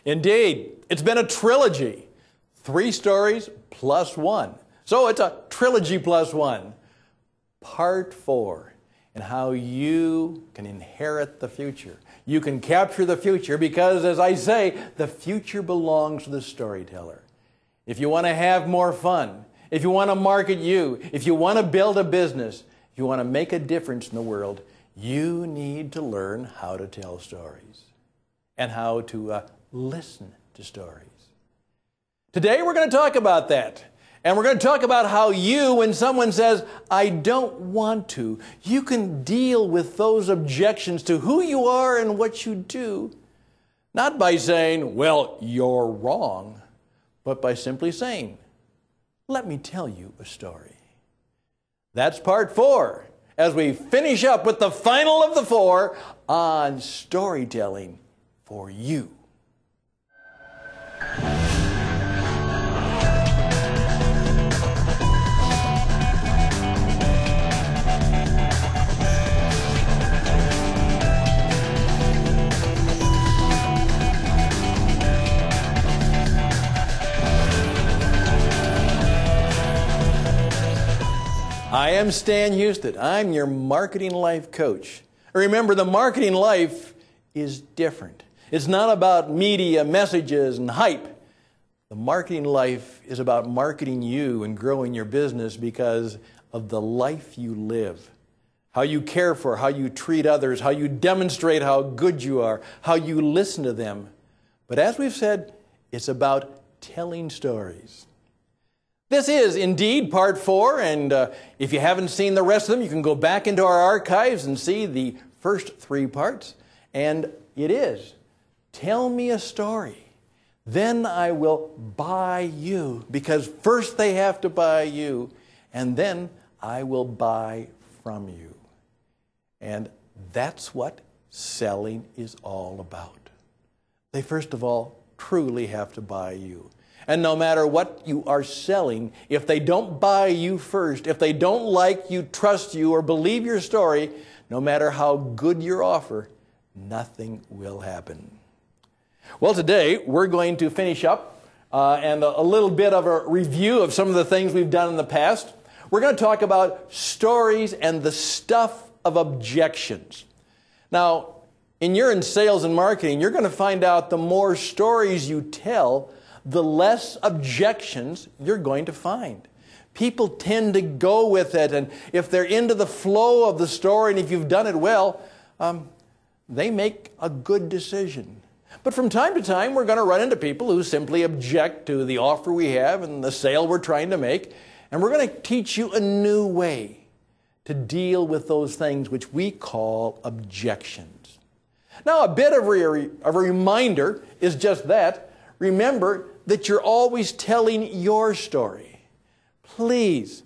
Indeed, it's been a trilogy. 3 stories plus 1. So it's a trilogy plus 1. Part 4, and how you can inherit the future. You can capture the future because, as I say, the future belongs to the storyteller. If you want to have more fun, if you want to market you, if you want to build a business, if you want to make a difference in the world, you need to learn how to tell stories and how to listen to stories. Today we're going to talk about that. And we're going to talk about how you, when someone says, I don't want to, you can deal with those objections to who you are and what you do. Not by saying, well, you're wrong, but by simply saying, let me tell you a story. That's part 4, as we finish up with the final of the 4 on storytelling for you. I am Stan Hustad. I'm your marketing life coach. Remember, the marketing life is different. It's not about media, messages, and hype. The marketing life is about marketing you and growing your business because of the life you live. How you care for, how you treat others, how you demonstrate how good you are, how you listen to them. But as we've said, it's about telling stories. This is indeed part 4, and if you haven't seen the rest of them, you can go back into our archives and see the first 3 parts. And it is, tell me a story, then I will buy you, because first they have to buy you, and then I will buy from you. And that's what selling is all about. They first of all truly have to buy you. And no matter what you are selling, if they don't buy you first, if they don't like you, trust you, or believe your story, no matter how good your offer, nothing will happen. Well, today we're going to finish up and a little bit of a review of some of the things we've done in the past. We're going to talk about stories and the stuff of objections. Now, you're in sales and marketing, you're going to find out the more stories you tell, the less objections you're going to find. People tend to go with it, and if they're into the flow of the story, and if you've done it well, they make a good decision. But from time to time, we're going to run into people who simply object to the offer we have and the sale we're trying to make, and we're going to teach you a new way to deal with those things which we call objections. Now, a bit of a reminder is just that. Remember that you're always telling your story. Please,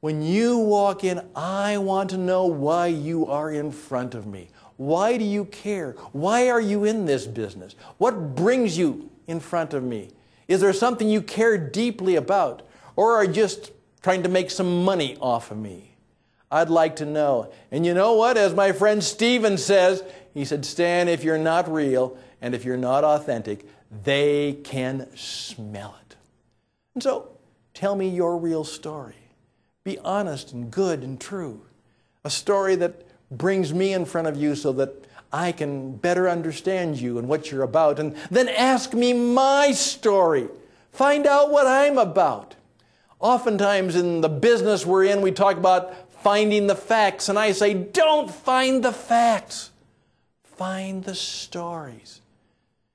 when you walk in, I want to know why you are in front of me. Why do you care? Why are you in this business? What brings you in front of me? Is there something you care deeply about? Or are you just trying to make some money off of me? I'd like to know. And you know what? As my friend Stephen says, he said, Stan, if you're not real and if you're not authentic, they can smell it. And so, tell me your real story. Be honest and good and true. A story that brings me in front of you so that I can better understand you and what you're about. And then ask me my story. Find out what I'm about. Oftentimes in the business we're in, we talk about finding the facts. And I say, don't find the facts. Find the stories.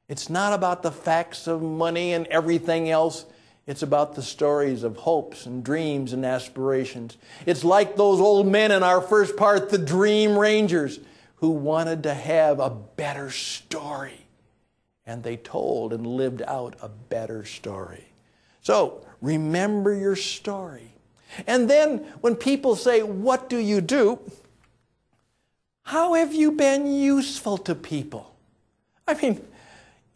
It's not about the facts of money and everything else. It's about the stories of hopes and dreams and aspirations. It's like those old men in our first part, the Dream Rangers, who wanted to have a better story. And they told and lived out a better story. So, remember your story. And then when people say, what do you do? How have you been useful to people? I mean,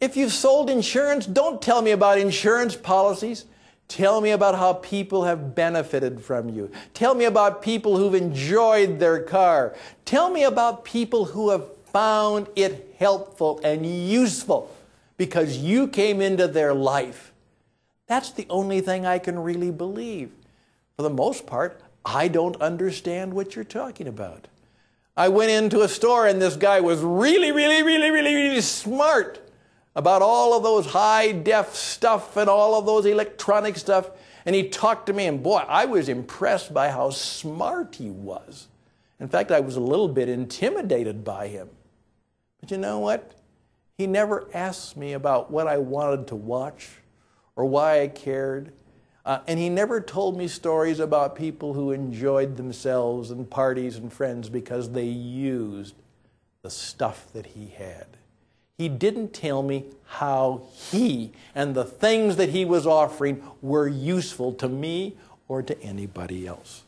if you've sold insurance, don't tell me about insurance policies. Tell me about how people have benefited from you. Tell me about people who've enjoyed their car. Tell me about people who have found it helpful and useful because you came into their life. That's the only thing I can really believe. For the most part, I don't understand what you're talking about. I went into a store and this guy was really smart about all of those high-def stuff and all of those electronic stuff. And he talked to me, and boy, I was impressed by how smart he was. In fact, I was a little bit intimidated by him. But you know what? He never asked me about what I wanted to watch or why I cared. And he never told me stories about people who enjoyed themselves and parties and friends because they used the stuff that he had. He didn't tell me how he and the things that he was offering were useful to me or to anybody else.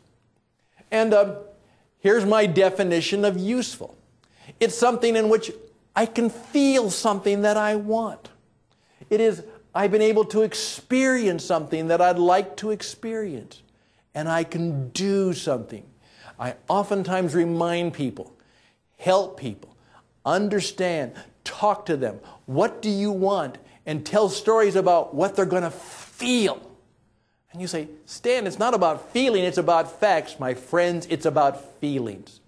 And here's my definition of useful. It's something in which I can feel something that I want. It is, I've been able to experience something that I'd like to experience. And I can do something. I oftentimes remind people, help people, understand, talk to them. What do you want? And tell stories about what they're going to feel. And you say, Stan, it's not about feeling, it's about facts. My friends, it's about feelings.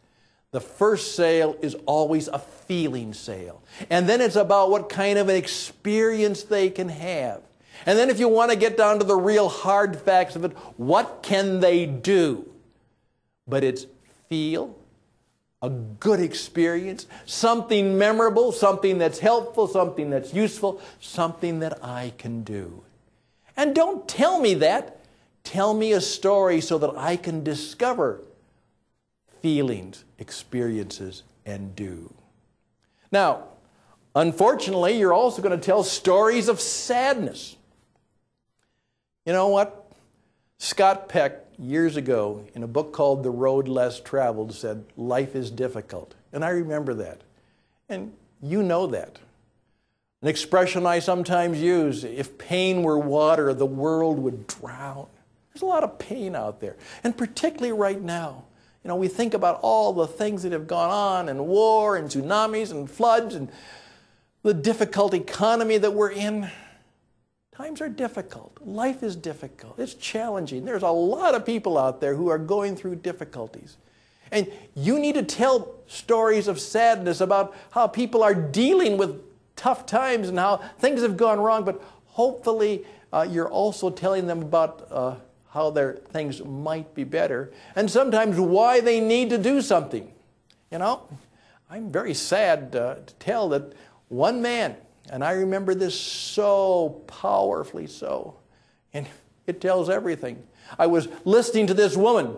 The first sale is always a feeling sale. And then it's about what kind of an experience they can have. And then if you want to get down to the real hard facts of it, what can they do? But it's feel, a good experience, something memorable, something that's helpful, something that's useful, something that I can do. And don't tell me that. Tell me a story so that I can discover feelings, experiences, and do. Now, unfortunately, you're also going to tell stories of sadness. You know what? Scott Peck, years ago, in a book called The Road Less Traveled, said, life is difficult. And I remember that. And you know that. An expression I sometimes use, if pain were water, the world would drown. There's a lot of pain out there. And particularly right now. You know, we think about all the things that have gone on, and war, and tsunamis, and floods, and the difficult economy that we're in. Times are difficult. Life is difficult. It's challenging. There's a lot of people out there who are going through difficulties. And you need to tell stories of sadness about how people are dealing with tough times and how things have gone wrong, but hopefully you're also telling them about how their things might be better, and sometimes why they need to do something. You know, I'm very sad to tell that one man, and I remember this so powerfully so, and it tells everything. I was listening to this woman,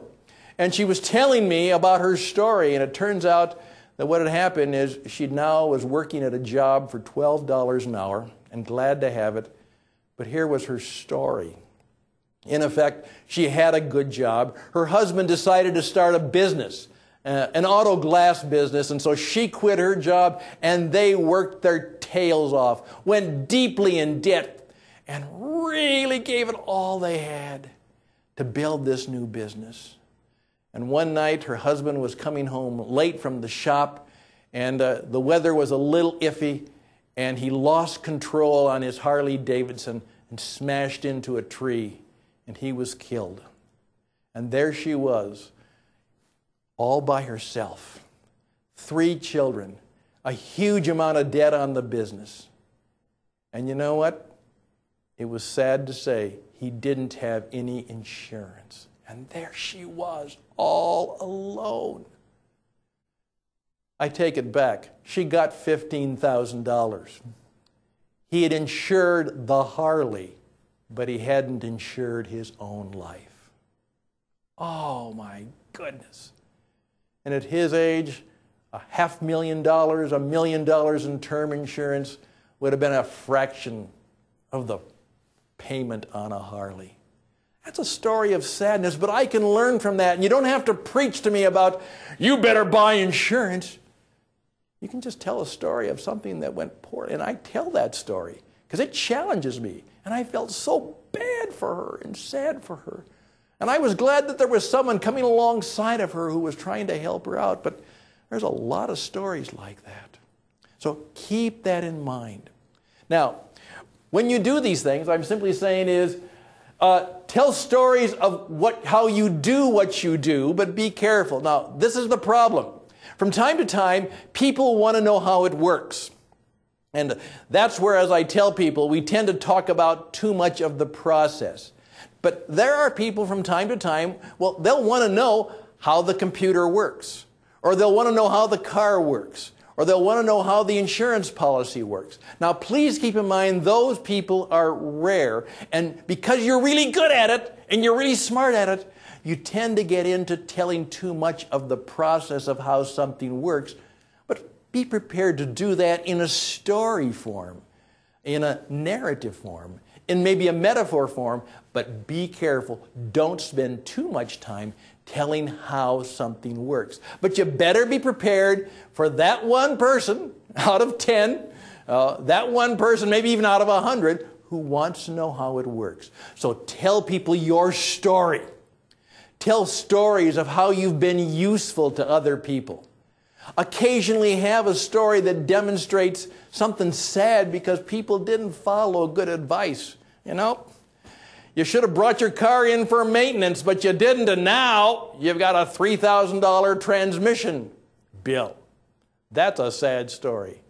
and she was telling me about her story, and it turns out that what had happened is she now was working at a job for $12 an hour, and glad to have it, but here was her story. In effect, she had a good job. Her husband decided to start a business, an auto glass business, and so she quit her job, and they worked their tails off, went deeply in debt, and really gave it all they had to build this new business. And one night, her husband was coming home late from the shop, and the weather was a little iffy, and he lost control on his Harley Davidson and smashed into a tree. And he was killed. And there she was, all by herself. 3 children, a huge amount of debt on the business. And you know what? It was sad to say he didn't have any insurance. And there she was, all alone. I take it back. She got $15,000. He had insured the Harley, but he hadn't insured his own life. Oh my goodness. And at his age, $500,000, $1 million in term insurance would have been a fraction of the payment on a Harley. That's a story of sadness, but I can learn from that. And you don't have to preach to me about, you better buy insurance. You can just tell a story of something that went poorly. And I tell that story because it challenges me. And I felt so bad for her and sad for her. And I was glad that there was someone coming alongside of her who was trying to help her out. But there's a lot of stories like that. So keep that in mind. Now, when you do these things, I'm simply saying is, tell stories of how you do what you do, but be careful. Now, this is the problem. From time to time, people want to know how it works. And that's where, as I tell people, we tend to talk about too much of the process. But there are people from time to time, well, they'll want to know how the computer works, or they'll want to know how the car works, or they'll want to know how the insurance policy works. Now, please keep in mind those people are rare, and because you're really good at it and you're really smart at it, you tend to get into telling too much of the process of how something works. But be prepared to do that in a story form, in a narrative form, in maybe a metaphor form, but be careful. Don't spend too much time telling how something works. But you better be prepared for that one person out of 10, that one person, maybe even out of 100, who wants to know how it works. So tell people your story. Tell stories of how you've been useful to other people. Occasionally have a story that demonstrates something sad because people didn't follow good advice. You know, you should have brought your car in for maintenance, but you didn't, and now you've got a $3,000 transmission bill. That's a sad story.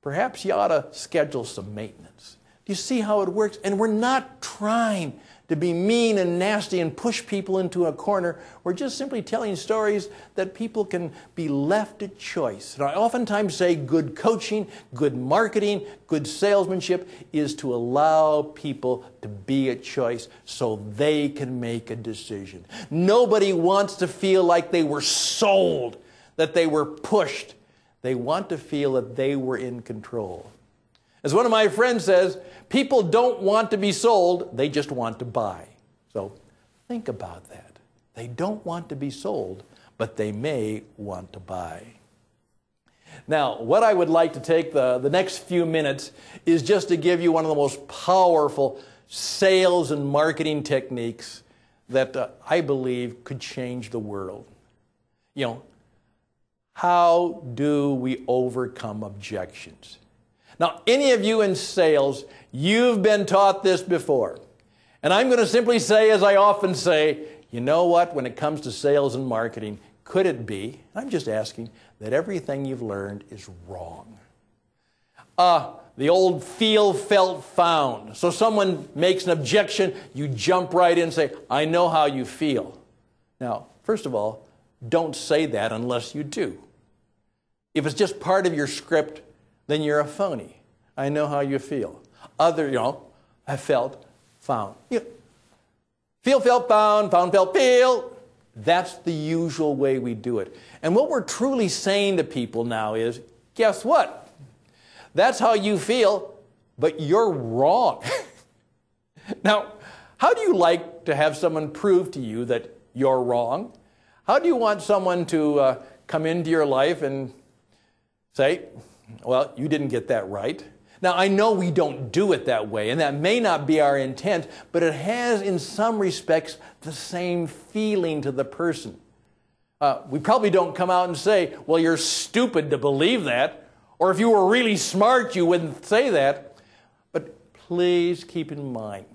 Perhaps you ought to schedule some maintenance. Do you see how it works? And we're not trying to be mean and nasty and push people into a corner. We're just simply telling stories that people can be left a choice. And I oftentimes say good coaching, good marketing, good salesmanship is to allow people to be a choice so they can make a decision. Nobody wants to feel like they were sold, that they were pushed. They want to feel that they were in control. As one of my friends says, people don't want to be sold, they just want to buy. So think about that. They don't want to be sold, but they may want to buy. Now, what I would like to take the next few minutes is just to give you one of the most powerful sales and marketing techniques that I believe could change the world. You know, how do we overcome objections? Now, any of you in sales, you've been taught this before. And I'm going to simply say, as I often say, you know what, when it comes to sales and marketing, could it be, I'm just asking, that everything you've learned is wrong? The old feel, felt, found. So someone makes an objection, you jump right in and say, I know how you feel. Now, first of all, don't say that unless you do. If it's just part of your script, then you're a phony. I know how you feel. I felt, found. Feel, felt, found, felt, feel. That's the usual way we do it. And what we're truly saying to people now is, guess what? That's how you feel, but you're wrong. Now, how do you like to have someone prove to you that you're wrong? How do you want someone to come into your life and say, well, you didn't get that right? Now, I know we don't do it that way, and that may not be our intent, but it has, in some respects, the same feeling to the person. We probably don't come out and say, well, you're stupid to believe that, or if you were really smart, you wouldn't say that. But please keep in mind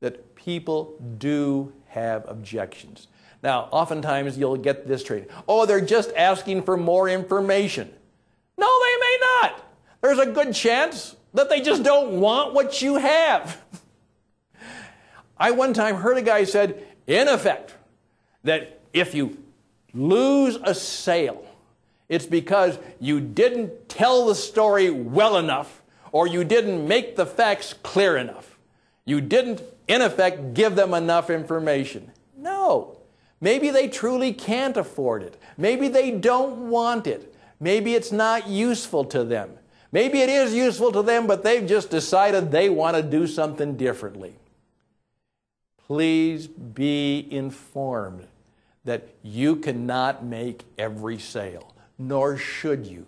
that people do have objections. Now, oftentimes you'll get this training. Oh, they're just asking for more information. No, they may not. There's a good chance that they just don't want what you have. I one time heard a guy said, in effect, that if you lose a sale, it's because you didn't tell the story well enough, or you didn't make the facts clear enough. You didn't, in effect, give them enough information. No. Maybe they truly can't afford it. Maybe they don't want it. Maybe it's not useful to them. Maybe it is useful to them, but they've just decided they want to do something differently. Please be informed that you cannot make every sale, nor should you.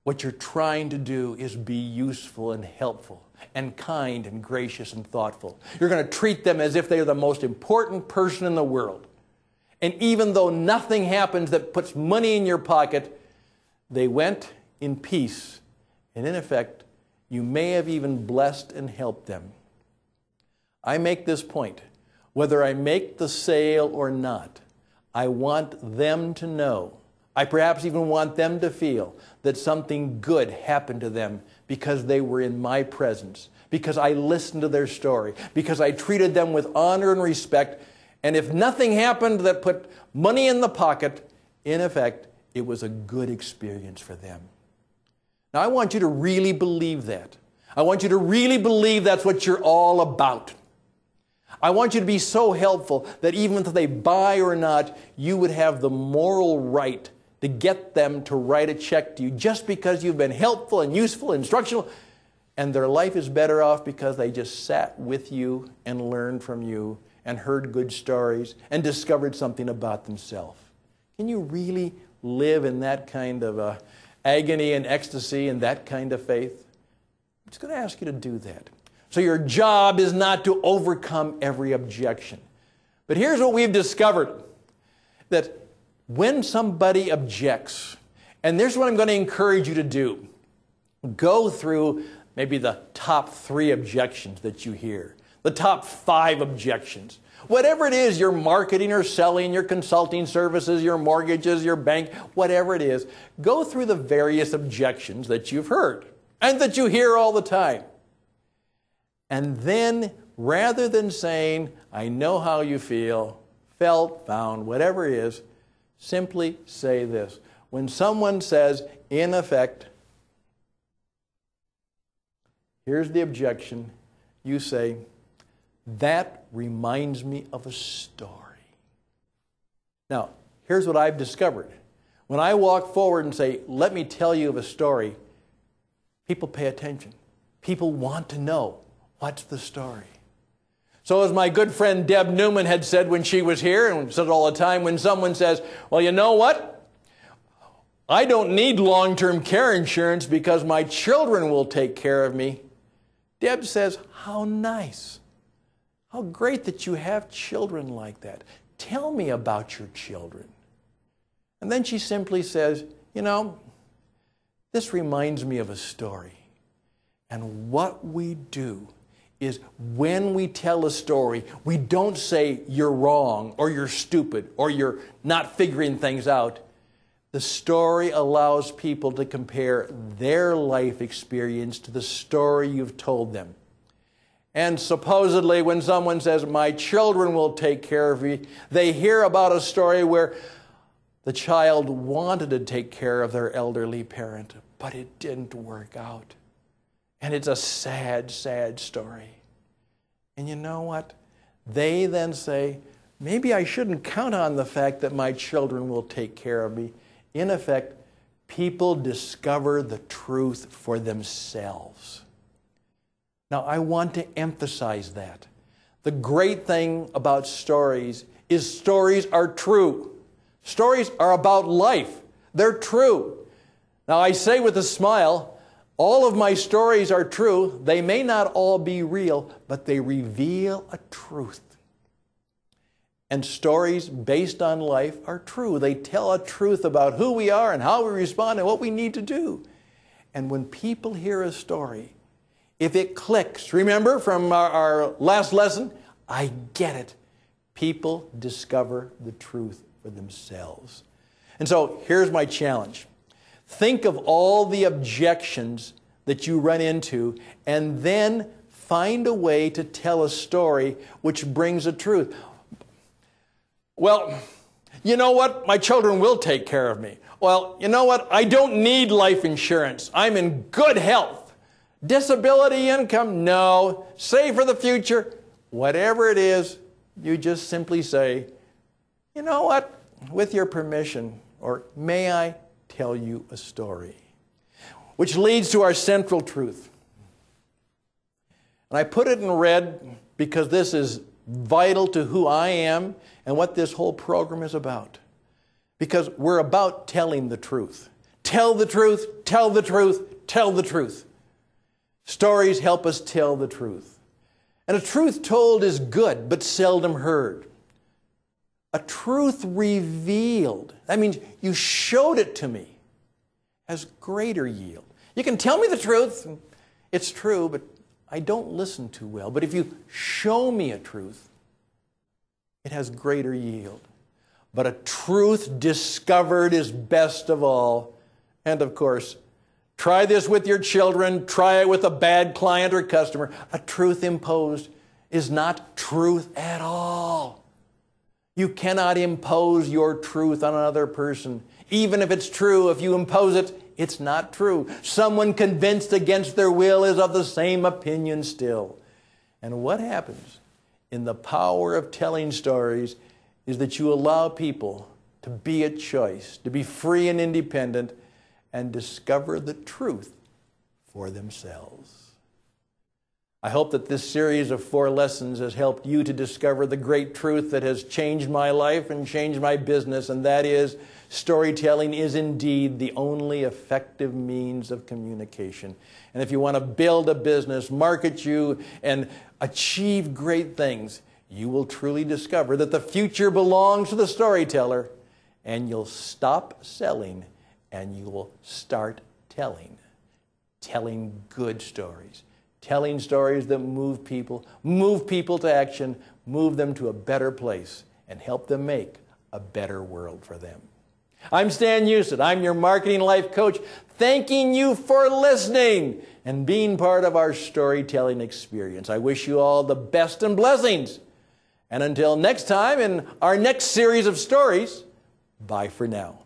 What you're trying to do is be useful and helpful and kind and gracious and thoughtful. You're going to treat them as if they're the most important person in the world. And even though nothing happens that puts money in your pocket, they went in peace. And in effect, You may have even blessed and helped them. I make this point. Whether I make the sale or not, I want them to know. I perhaps even want them to feel that something good happened to them because they were in my presence, because I listened to their story, because I treated them with honor and respect. And if nothing happened that put money in the pocket, in effect, it was a good experience for them. Now, I want you to really believe that. I want you to really believe that's what you're all about. I want you to be so helpful that even if they buy or not, you would have the moral right to get them to write a check to you just because you've been helpful and useful and instructional, and their life is better off because they just sat with you and learned from you and heard good stories and discovered something about themselves. Can you really live in that kind of agony and ecstasy and that kind of faith? I'm just going to ask you to do that. So your job is not to overcome every objection. But here's what we've discovered, that when somebody objects, and this is what I'm going to encourage you to do, go through maybe the top 3 objections that you hear, the top 5 objections. Whatever it is, your marketing or selling, your consulting services, your mortgages, your bank, whatever it is, go through the various objections that you've heard and that you hear all the time. And then, rather than saying, I know how you feel, felt, found, whatever it is, simply say this. When someone says, in effect, here's the objection, you say, that reminds me of a story. Now, here's what I've discovered. When I walk forward and say, let me tell you of a story, people pay attention. People want to know, what's the story? So as my good friend Deb Newman had said when she was here, and said it all the time, when someone says, well, you know what? I don't need long-term care insurance because my children will take care of me. Deb says, how nice. How great that you have children like that. Tell me about your children. And then she simply says, you know, this reminds me of a story. And what we do is when we tell a story, we don't say you're wrong or you're stupid or you're not figuring things out. The story allows people to compare their life experience to the story you've told them. And supposedly when someone says, my children will take care of me, they hear about a story where the child wanted to take care of their elderly parent, but it didn't work out. And it's a sad, sad story. And you know what? They then say, maybe I shouldn't count on the fact that my children will take care of me. In effect, people discover the truth for themselves. Now, I want to emphasize that. The great thing about stories is stories are true. Stories are about life. They're true. Now, I say with a smile, all of my stories are true. They may not all be real, but they reveal a truth. And stories based on life are true. They tell a truth about who we are and how we respond and what we need to do. And when people hear a story, if it clicks, remember from our last lesson, I get it. People discover the truth for themselves. And so here's my challenge. Think of all the objections that you run into and then find a way to tell a story which brings a truth. Well, you know what? My children will take care of me. Well, you know what? I don't need life insurance. I'm in good health. Disability income? No. Save for the future? Whatever it is, you just simply say, you know what? With your permission, or may I tell you a story? Which leads to our central truth. And I put it in red because this is vital to who I am and what this whole program is about. Because we're about telling the truth. Tell the truth, tell the truth, tell the truth. Stories help us tell the truth. And a truth told is good, but seldom heard. A truth revealed, that means you showed it to me, has greater yield. You can tell me the truth, It's true, but I don't listen too well. But if you show me a truth, it has greater yield. But a truth discovered is best of all. And of course, try this with your children. Try it with a bad client or customer. A truth imposed is not truth at all. You cannot impose your truth on another person. Even if it's true, if you impose it, it's not true. Someone convinced against their will is of the same opinion still. And what happens in the power of telling stories is that you allow people to be at choice, to be free and independent, and discover the truth for themselves. I hope that this series of 4 lessons has helped you to discover the great truth that has changed my life and changed my business, and that is, storytelling is indeed the only effective means of communication. And if you want to build a business, market you, and achieve great things, you will truly discover that the future belongs to the storyteller, and you'll stop selling and you will start telling good stories. Telling stories that move people to action, move them to a better place, and help them make a better world for them. I'm Stan Hustad. I'm your marketing life coach, thanking you for listening and being part of our storytelling experience. I wish you all the best and blessings. And until next time in our next series of stories, bye for now.